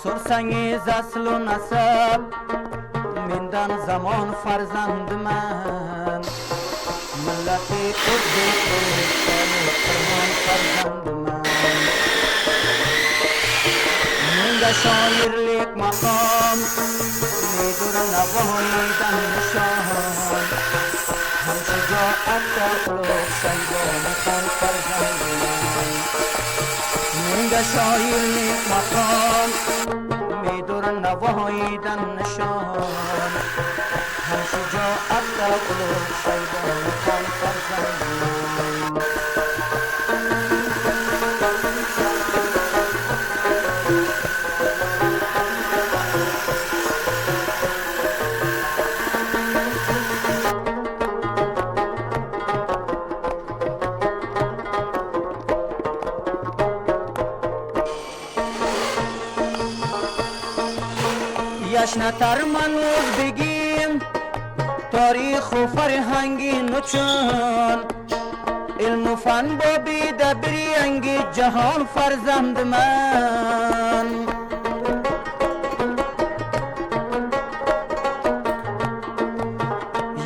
سرسنگیز اصل و نسب میندن زمان فرزند من ملتی قدی فرمان فرزند من منده شاعرlik مقام میدور نواییدن نشان هم شجاعت در قلوب شیبان خان فرزند من منده شاعرlik مقام میدور نواییدن نشان هم شجاعت در قلوب شیبان خان فرزند من یشنتر منوز بگیم تاریخ و فرهنگی نچون علم و فن با بیدبری انگی جهان فرزند من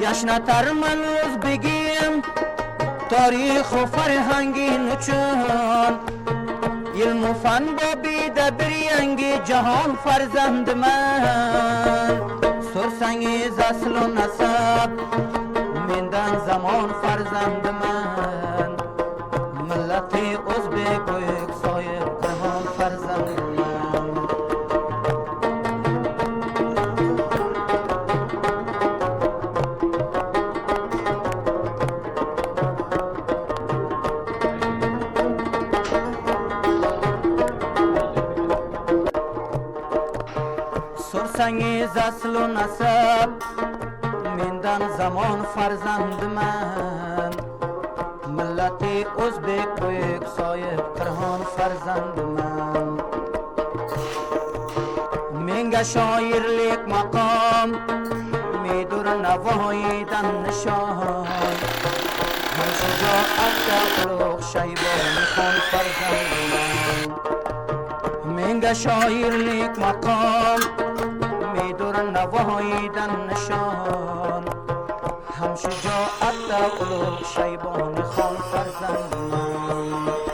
یشنتر منوز بگیم تاریخ و فرهنگی نچون علم و فن با بیدبری انگی جهان فرزند من سرسنگیز اصل و نسب میندن زمان فرزند من ملتی ازبک و یک سایر جهان فرزند من سرسنگیز اصل و نسب میندن زمان فرزند من ملتی ازبک و یک سایه کرهان فرزند من مینگه شاعرlik مقام میدور نواییدن نشان هم شجاعت در قلوب شیبان خان فرزند من مینگه شاعرlik مقام میدور نواییدن نشان هم شجاعت در قلوب شیبان خان فرزند من